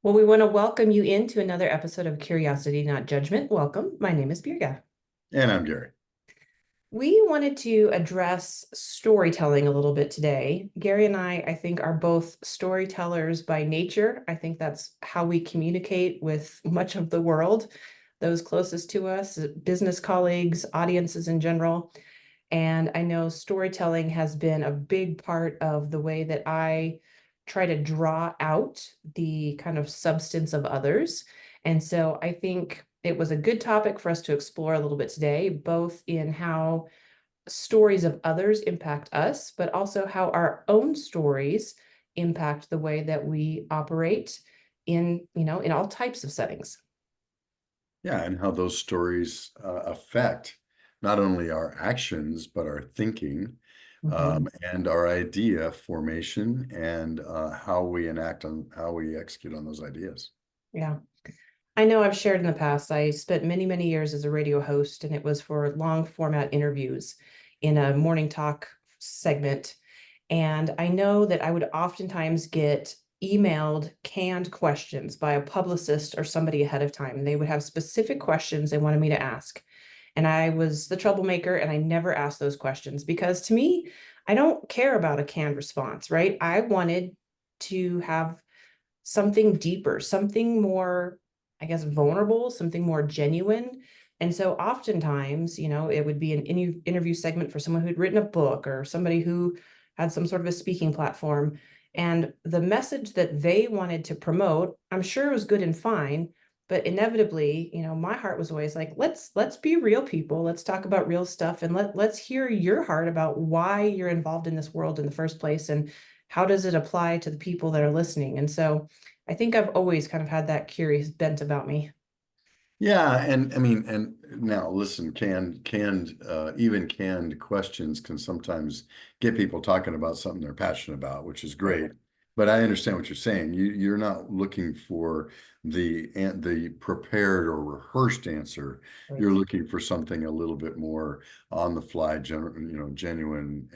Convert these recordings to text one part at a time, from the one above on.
Well, we want to welcome you into another episode of Curiosity, Not Judgment. Welcome. My name is Birga. And I'm Gary. We wanted to address storytelling a little bit today. Gary and I think, are both storytellers by nature. I think that's how we communicate with much of the world, those closest to us, business colleagues, audiences in general. And I know storytelling has been a big part of the way that I try to draw out the kind of substance of others. And so I think it was a good topic for us to explore a little bit today, both in how stories of others impact us, but also how our own stories impact the way that we operate in all types of settings. Yeah, and how those stories affect not only our actions, but our thinking Mhm. and our idea formation and how we enact on how we execute on those ideas. Yeah. I know I've shared in the past, I spent many, many years as a radio host, and it was for long format interviews in a morning talk segment. And I know that I would oftentimes get emailed canned questions by a publicist or somebody ahead of time. They would have specific questions they wanted me to ask. And I was the troublemaker, and I never asked those questions because to me, I don't care about a canned response, right? I wanted to have something deeper, something more, I guess, vulnerable, something more genuine. And so oftentimes, it would be an interview segment for someone who'd written a book or somebody who had some sort of a speaking platform. And the message that they wanted to promote, I'm sure it was good and fine, but inevitably, my heart was always like, let's be real people. Let's talk about real stuff, and let's hear your heart about why you're involved in this world in the first place, and how does it apply to the people that are listening. And so I think I've always kind of had that curious bent about me. Yeah, and I mean, and now listen, even canned questions can sometimes get people talking about something they're passionate about, which is Right. great. But I understand what you're saying. You're not looking for the prepared or rehearsed answer. You're Right. looking for something a little bit more on the fly, genuine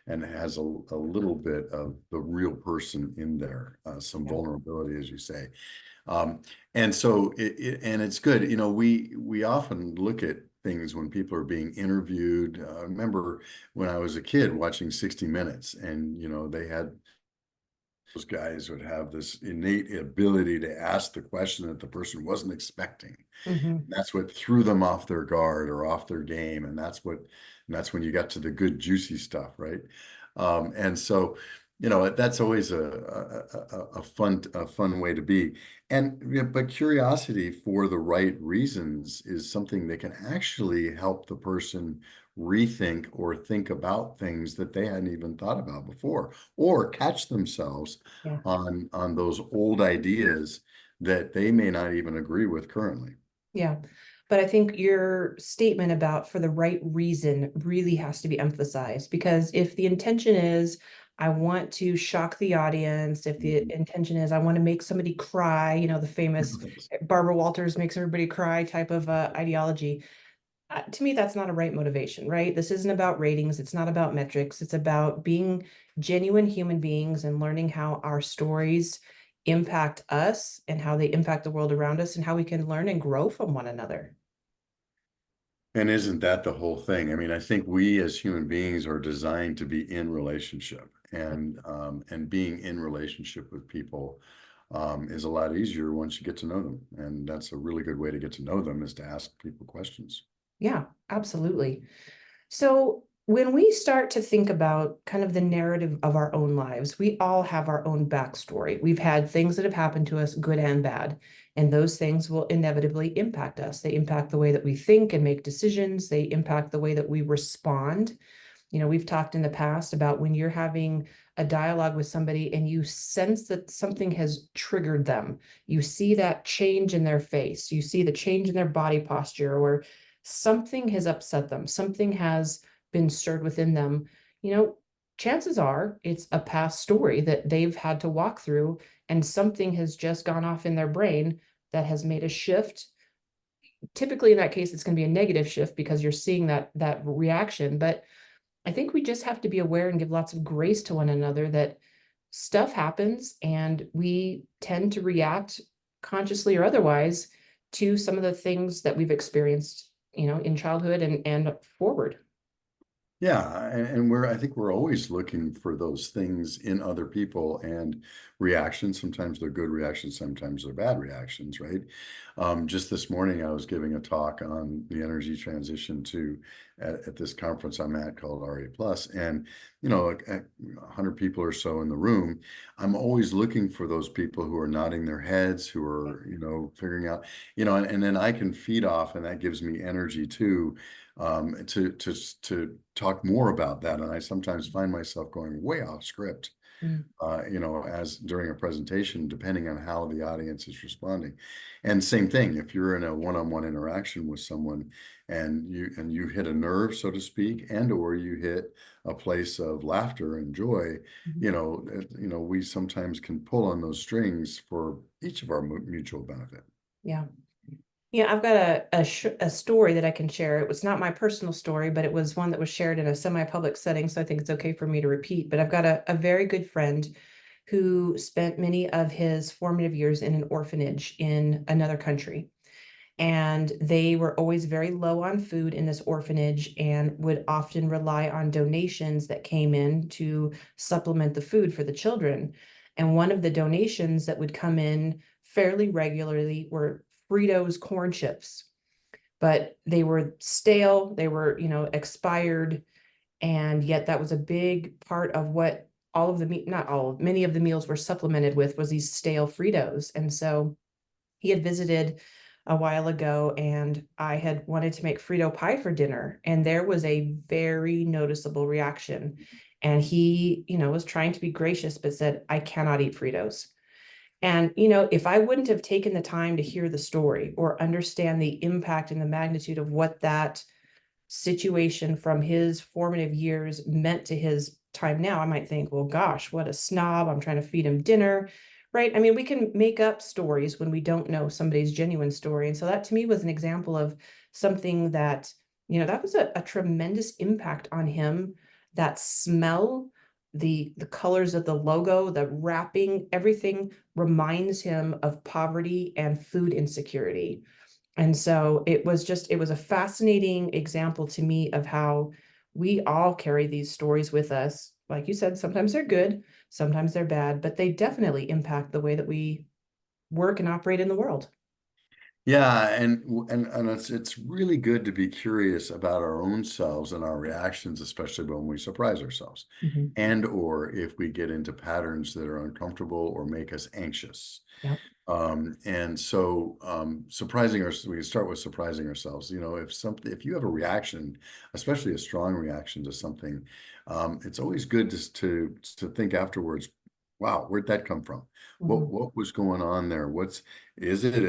and has a little bit of the real person in there, some Yeah. vulnerability, as you say. Um, and so and it's good. We often look at things when people are being interviewed. I remember when I was a kid watching 60 Minutes, and they had those guys would have this innate ability to ask the question that the person wasn't expecting. Hmm. That's what threw them off their guard or off their game, and that's when you got to the good juicy stuff, right? And so, that's always a fun way to be. And but curiosity for the right reasons is something that can actually help the person rethink or think about things that they hadn't even thought about before, or catch themselves Yeah. on those old ideas that they may not even agree with currently. Yeah. But I think your statement about for the right reason really has to be emphasized, because if the intention is, I want to shock the audience, if the Mhm. intention is, I want to make somebody cry, the famous Barbara Walters makes everybody cry type of ideology, to me, that's not a right motivation, right? This isn't about ratings. It's not about metrics. It's about being genuine human beings and learning how our stories impact us and how they impact the world around us and how we can learn and grow from one another. And isn't that the whole thing? I mean, I think we as human beings are designed to be in relationship, and being in relationship with people is a lot easier once you get to know them. And that's a really good way to get to know them is to ask people questions. Yeah, absolutely. So when we start to think about kind of the narrative of our own lives, we all have our own backstory. We've had things that have happened to us, good and bad, and those things will inevitably impact us. They impact the way that we think and make decisions. They impact the way that we respond. We've talked in the past about when you're having a dialogue with somebody and you sense that something has triggered them. You see that change in their face, you see the change in their body posture, or something has upset them, something has been stirred within them. You know, Chances are it's a past story that they've had to walk through, and something has just gone off in their brain that has made a shift. Typically, in that case, it's going to be a negative shift because you're seeing that reaction. But I think we just have to be aware and give lots of grace to one another that stuff happens and we tend to react consciously or otherwise to some of the things that we've experienced, in childhood and forward. Yeah, and I think we're always looking for those things in other people and reactions. Sometimes they're good reactions, sometimes they're bad reactions, right? Just this morning, I was giving a talk on the energy transition at this conference I'm at called RA Plus, and like 100 people or so in the room. I'm always looking for those people who are nodding their heads, who are figuring out, and then I can feed off, and that gives me energy too to talk more about that. And I sometimes find myself going way off script, Mm. as during a presentation, depending on how the audience is responding. And same thing, if you're in a one-on-one interaction with someone and you hit a nerve, so to speak, and or you hit a place of laughter and joy, Mhm. we sometimes can pull on those strings for each of our mutual benefit. Yeah. Yeah, I've got a story that I can share. It was not my personal story, but it was one that was shared in a semi-public setting, so I think it's okay for me to repeat. But I've got a very good friend who spent many of his formative years in an orphanage in another country. And they were always very low on food in this orphanage and would often rely on donations that came in to supplement the food for the children. And one of the donations that would come in fairly regularly were Fritos corn chips, but they were stale, they were, expired, and yet that was a big part of what all of the meat, not all of, many of the meals were supplemented with was these stale Fritos. And so he had visited a while ago and I had wanted to make Frito pie for dinner, and there was a very noticeable reaction. And he, was trying to be gracious, but said, I cannot eat Fritos. And, if I wouldn't have taken the time to hear the story or understand the impact and the magnitude of what that situation from his formative years meant to his time now, I might think, well, gosh, what a snob. I'm trying to feed him dinner, right? I mean, we can make up stories when we don't know somebody's genuine story. And so that to me was an example of something that, that was a tremendous impact on him. That smell, the colors of the logo, the wrapping, everything reminds him of poverty and food insecurity. And so it was a fascinating example to me of how we all carry these stories with us. Like you said, sometimes they're good, sometimes they're bad, but they definitely impact the way that we work and operate in the world. Yeah, and it's really good to be curious about our own selves and our reactions, especially when we surprise ourselves, Mhm. and or if we get into patterns that are uncomfortable or make us anxious. Yep. And so surprising ourselves, we can start with surprising ourselves. If you have a reaction, especially a strong reaction to something, it's always good to think afterwards, wow, where'd that come from? What Mhm. what was going on there? Is it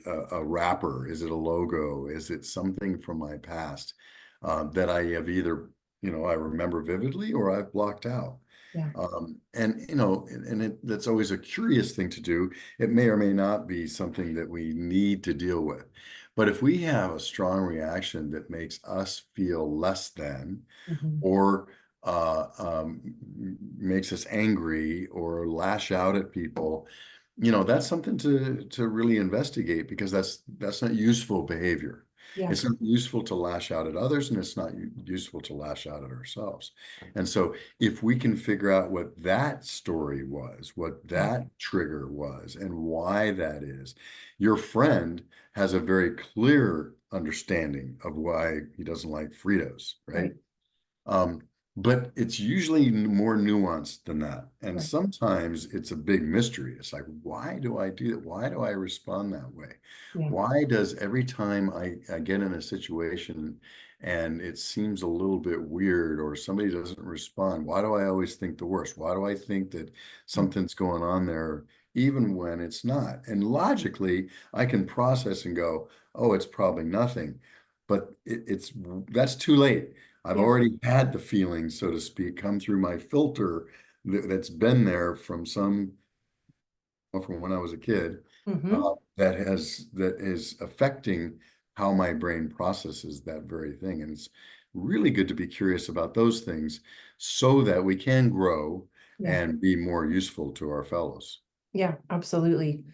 a wrapper? Is it a logo? Is it something from my past that I have either, I remember vividly or I've blocked out? Yeah. That's always a curious thing to do. It may or may not be something that we need to deal with. But if we have a strong reaction that makes us feel less than, Mhm. or makes us angry or lash out at people, that's something to really investigate, because that's not useful behavior. Yeah. It's not useful to lash out at others, and it's not useful to lash out at ourselves. And so if we can figure out what that story was, what Yeah. that trigger was, and why that is, your friend has a very clear understanding of why he doesn't like Fritos, right? Right. Um, but it's usually more nuanced than that. And Right. sometimes it's a big mystery. It's like, why do I do that? Why do I respond that way? Yeah. Why does every time I get in a situation and it seems a little bit weird or somebody doesn't respond, why do I always think the worst? Why do I think that Mm. something's going on there, even when it's not? And logically, I can process and go, oh, it's probably nothing. But that's too late. I've Yeah. already had the feeling, so to speak, come through my filter that's been there from when I was a kid, Hmm. that is affecting how my brain processes that very thing. And it's really good to be curious about those things so that we can grow Yeah. and be more useful to our fellows. Yeah, absolutely.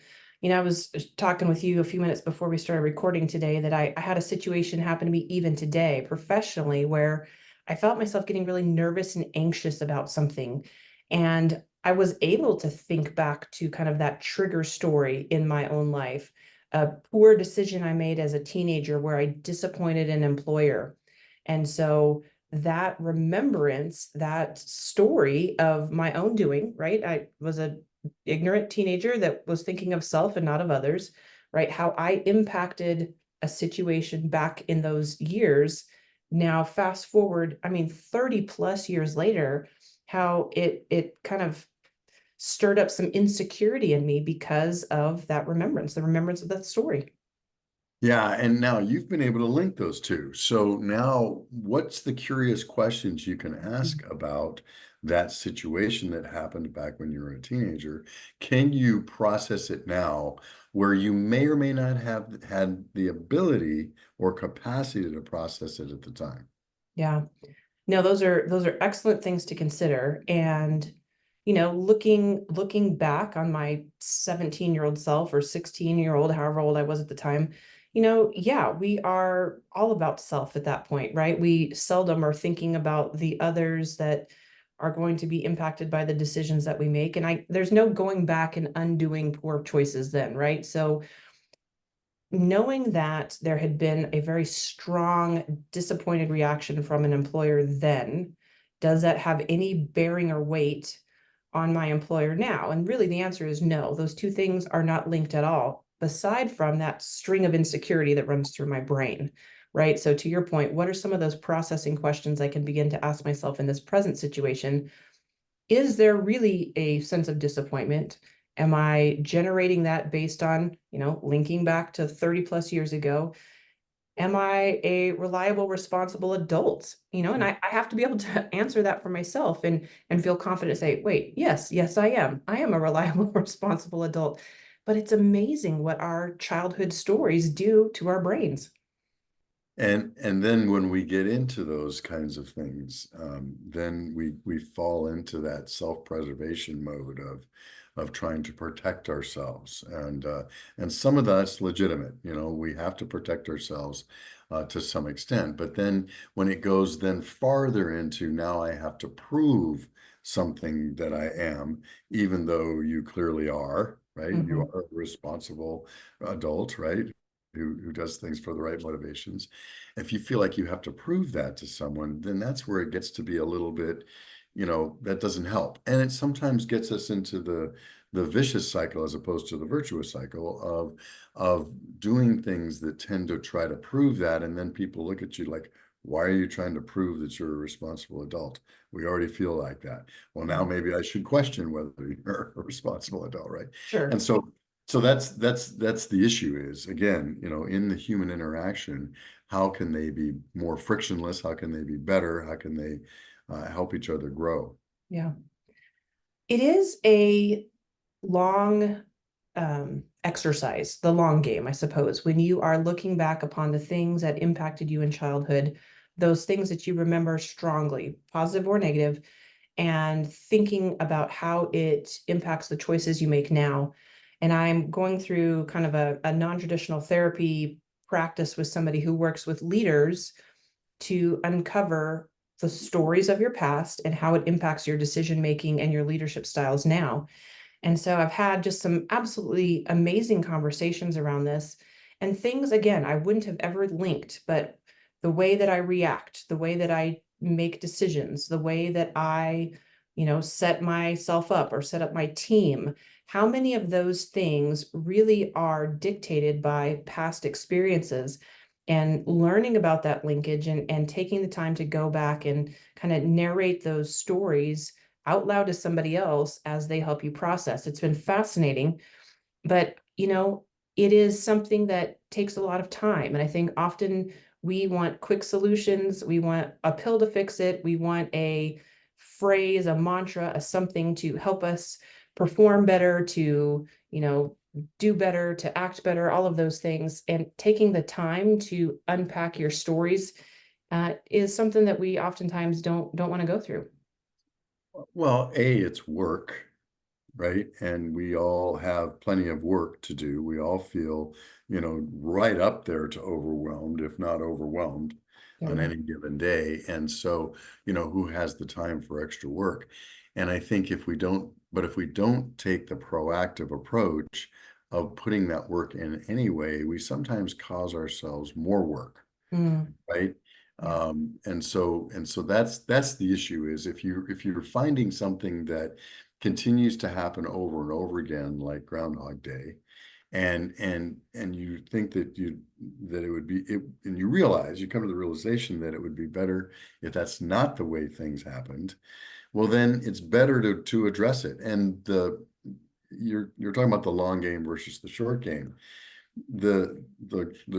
I was talking with you a few minutes before we started recording today that I had a situation happen to me even today professionally where I felt myself getting really nervous and anxious about something. And I was able to think back to kind of that trigger story in my own life, a poor decision I made as a teenager where I disappointed an employer. And so that remembrance, that story of my own doing, right? I was a ignorant teenager that was thinking of self and not of others, right? How I impacted a situation back in those years. Now, fast forward, I mean, 30 plus years later, how it kind of stirred up some insecurity in me because of that remembrance, the remembrance of that story. Yeah, and now you've been able to link those two. So now, what's the curious questions you can ask about that situation that happened back when you were a teenager? Can you process it now where you may or may not have had the ability or capacity to process it at the time? Yeah. No, those are excellent things to consider. And looking back on my 17-year-old self or 16-year-old, however old I was at the time, yeah, we are all about self at that point, right? We seldom are thinking about the others that are going to be impacted by the decisions that we make. And there's no going back and undoing poor choices then, right? So knowing that there had been a very strong disappointed reaction from an employer then, does that have any bearing or weight on my employer now? And really the answer is no. Those two things are not linked at all, aside from that string of insecurity that runs through my brain, right? So to your point, what are some of those processing questions I can begin to ask myself in this present situation? Is there really a sense of disappointment? Am I generating that based on, linking back to 30 plus years ago? Am I a reliable, responsible adult? And I have to be able to answer that for myself and feel confident to say, wait, yes, I am. I am a reliable, responsible adult. But it's amazing what our childhood stories do to our brains. And then when we get into those kinds of things, then we fall into that self-preservation mode of trying to protect ourselves, and some of that's legitimate. We have to protect ourselves to some extent. But then when it goes then farther into now, I have to prove something that I am, even though you clearly are, right? You Mhm. are a responsible adult, right? Who does things for the right motivations. If you feel like you have to prove that to someone, then that's where it gets to be a little bit, that doesn't help. And it sometimes gets us into the vicious cycle as opposed to the virtuous cycle of doing things that tend to try to prove that. And then people look at you like, why are you trying to prove that you're a responsible adult? We already feel like that. Well, now Yeah, maybe I should question whether you're a responsible adult, right? And sure. so that's the issue is, again, in the human interaction, how can they be more frictionless? How can they be better? How can they help each other grow? Yeah. It is a long exercise, the long game, I suppose, when you are looking back upon the things that impacted you in childhood, those things that you remember strongly, positive or negative, and thinking about how it impacts the choices you make now. And I'm going through kind of a non-traditional therapy practice with somebody who works with leaders to uncover the stories of your past and how it impacts your decision making and your leadership styles now. And so I've had just some absolutely amazing conversations around this and things, again, I wouldn't have ever linked, but the way that I react, the way that I make decisions, the way that I, set myself up or set up my team, how many of those things really are dictated by past experiences and learning about that linkage and taking the time to go back and kind of narrate those stories out loud to somebody else as they help you process. It's been fascinating, but it is something that takes a lot of time. And I think often we want quick solutions. We want a pill to fix it. We want a phrase, a mantra, a something to help us perform better, to, do better, to act better, all of those things. And taking the time to unpack your stories is something that we oftentimes don't want to go through. Well, it's work, right? And we all have plenty of work to do. We all feel, right up there to overwhelmed, if not overwhelmed There on you any given day. And so, who has the time for extra work? And I think if we don't take the proactive approach of putting that work in anyway, we sometimes cause ourselves more work, go. right? Yeah. And so that's the issue is if you're finding something that continues to happen over and over again, like Groundhog Day, and you think that it would be it, and you come to the realization that it would be better if that's not the way things happened. Well, then it's better to address it. And you're talking about the long game versus the short game. The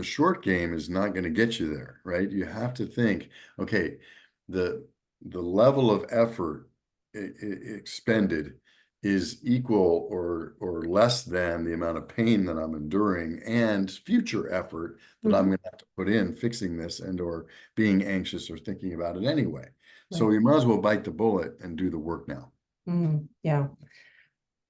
short game is not going to get you there, right? You have to think, okay, the the level of effort expended is equal or less than the amount of pain that I'm enduring and future effort that I'm Hmm. going to have to put in fixing this and or being anxious or thinking about it anyway. So Right. you might as well bite the bullet and do the work now. Yeah.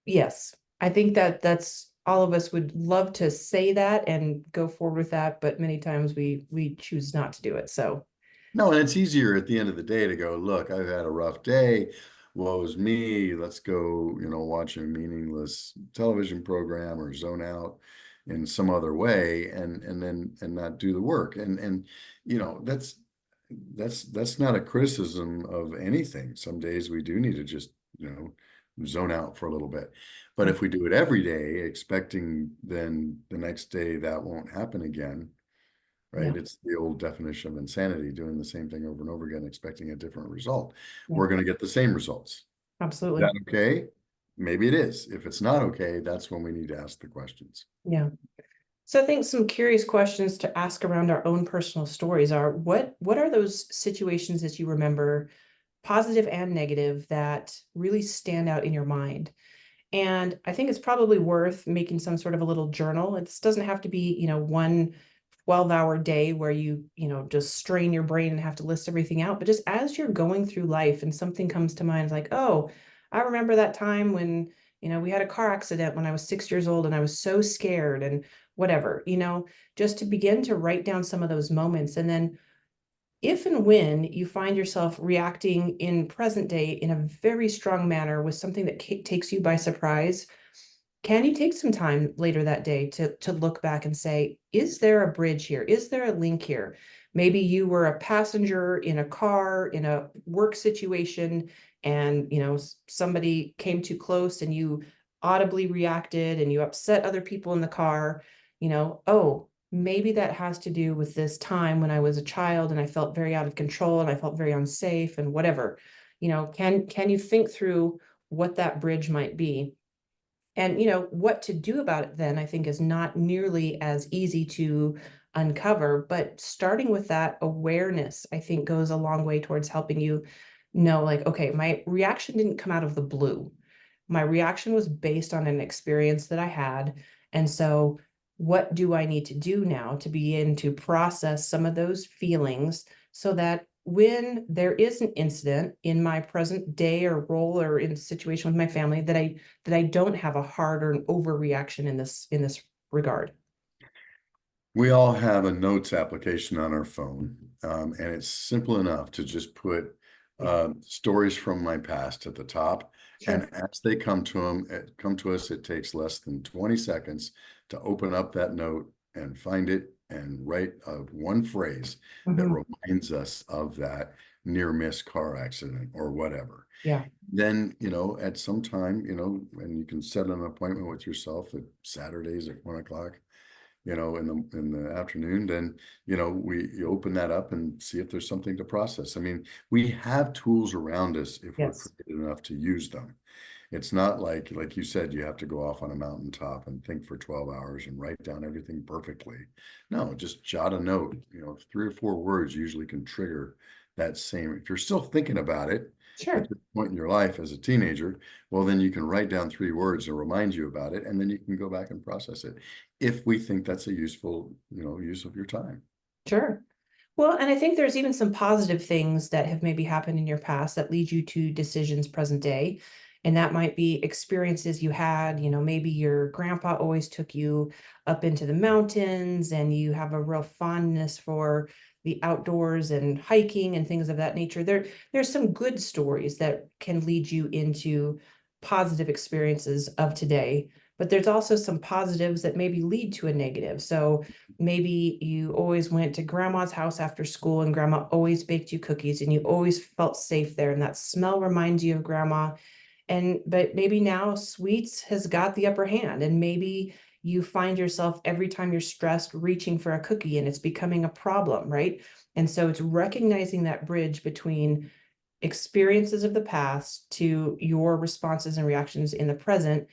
Yes. I think that that's all of us would love to say that and go forward with that, but many times we choose not to do it. So No, and it's easier at the end of the day to go, look, I've had a rough day. Woe is me. Let's go, watch a meaningless television program or zone out in some other way and not do the work. And that's not a criticism of anything. Some days we do need to just, zone out for a little bit. But if we do it every day, expecting then the next day that won't happen again, yeah, right? It's the old definition of insanity, doing the same thing over and over again, expecting a different result. yeah, We're going to get the same results. Is absolutely. that okay? Maybe it is. If it's not okay, that's when we need to ask the questions. Yeah. So I think some curious questions to ask around our own personal stories are what are those situations that you remember, positive and negative, that really stand out in your mind? And I think it's probably worth making some sort of a little journal. It doesn't have to be, one 12-hour day where just strain your brain and have to list everything out. But just as you're going through life and something comes to mind, like, oh, I remember that time when, we had a car accident when I was 6 years old and I was so scared and whatever, just to begin to write down some of those moments. And then if and when you find yourself reacting in present day in a very strong manner with something that takes you by surprise, can you take some time later that day to look back and say, is there a bridge here? Is there a link here? Maybe you were a passenger in a car in a work situation and somebody came too close and you audibly reacted and you upset other people in the car. Oh, maybe that has to do with this time when I was a child and I felt very out of control and I felt very unsafe and whatever. Can you think through what that bridge might be? And what to do about it then, I think, is not nearly as easy to uncover. But starting with that awareness, I think, goes a long way towards helping you know, like, okay, my reaction didn't come out of the blue. My reaction was based on an experience that I had. And so, what do I need to do now to begin to process some of those feelings so that when there is an incident in my present day or role or in a situation with my family, that I don't have a hard or an overreaction in this regard. We all have a notes application on our phone, and it's simple enough to just put Yeah, stories from my past at the top. sure. And as they come to us, it takes less than 20 seconds to open up that note and find it and write one phrase that Hmm. reminds us of that near miss car accident or whatever. Yeah, Then, at some time, and you can set an appointment with yourself at Saturdays at 1 o'clock, in the afternoon, then, you open that up and see if there's something to process. I mean, we have tools around us if we're yes, creative enough to use them. It's not like you said, you have to go off on a mountaintop and think for 12 hours and write down everything perfectly. No, just jot a note, 3 or 4 words usually can trigger that same. If you're still thinking about it at sure. this point in your life as a teenager, well, then you can write down 3 words to remind you about it, and then you can go back and process it if we think that's a useful, use of your time. Sure. Well, and I think there's even some positive things that have maybe happened in your past that lead you to decisions present day. And that might be experiences you had, maybe your grandpa always took you up into the mountains and you have a real fondness for the outdoors and hiking and things of that nature. There's some good stories that can lead you into positive experiences of today, but there's also some positives that maybe lead to a negative. So maybe you always went to grandma's house after school and grandma always baked you cookies and you always felt safe there and that smell reminds you of grandma. But maybe now sweets has got the upper hand, and maybe you find yourself every time you're stressed reaching for a cookie and it's becoming a problem, right? And so it's recognizing that bridge between experiences of the past to your responses and reactions in the present,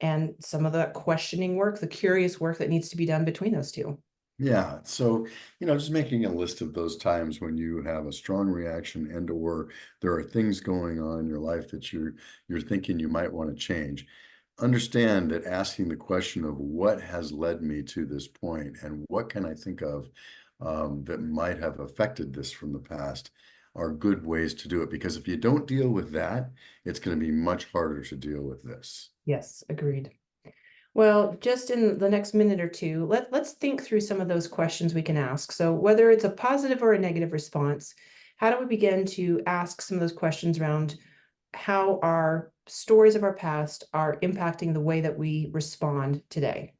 and some of the questioning work, the curious work that needs to be done between those two. Yeah. So, just making a list of those times when you have a strong reaction and or there are things going on in your life that you're thinking you might want to change. Understand that asking the question of what has led me to this point and what can I think of that might have affected this from the past are good ways to do it. Because if you don't deal with that, it's going to be much harder to deal with this. Yes, agreed. Well, just in the next minute or two, let's think through some of those questions we can ask. So whether it's a positive or a negative response, how do we begin to ask some of those questions around how our stories of our past are impacting the way that we respond today?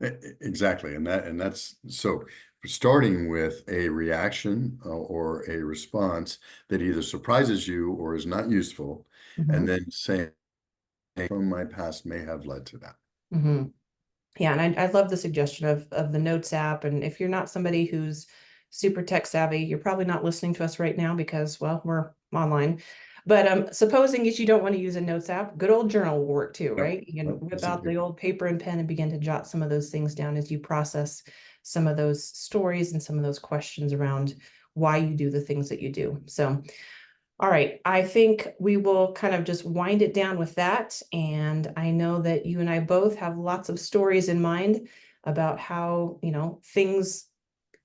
Exactly. And that's so starting with a reaction or a response that either surprises you or is not useful, and Mhm. then saying from my past may have led to that. Mhm. Yeah, and I love the suggestion of the Notes app. And if you're not somebody who's super tech savvy, you're probably not listening to us right now because, well, we're online. But supposing that you don't want to use a Notes app, good old journal will work too, Yep. right? You can Yep. whip This is out the good. old paper and pen and begin to jot some of those things down as you process some of those stories and some of those questions around why you do the things that you do. So all right, I think we will kind of just wind it down with that. And I know that you and I both have lots of stories in mind about how, things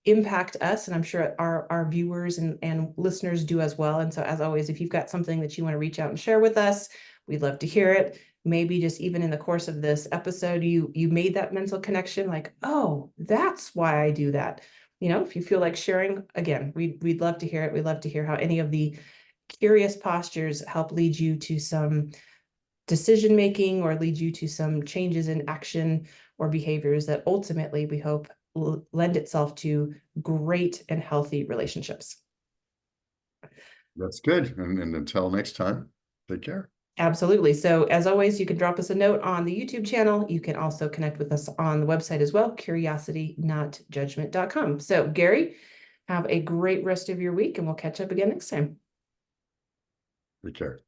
impact us. And I'm sure our viewers and listeners do as well. And so as always, if you've got something that you want to reach out and share with us, we'd love to hear it. Maybe just even in the course of this episode, you made that mental connection, like, oh, that's why I do that. If you feel like sharing, again, we'd love to hear it. We'd love to hear how any of the curious postures help lead you to some decision making or lead you to some changes in action or behaviors that ultimately we hope lend itself to great and healthy relationships. That's good. And until next time, take care. Absolutely. So as always, you can drop us a note on the YouTube channel. You can also connect with us on the website as well, curiositynotjudgment.com. So Gary, have a great rest of your week and we'll catch up again next time. Take care.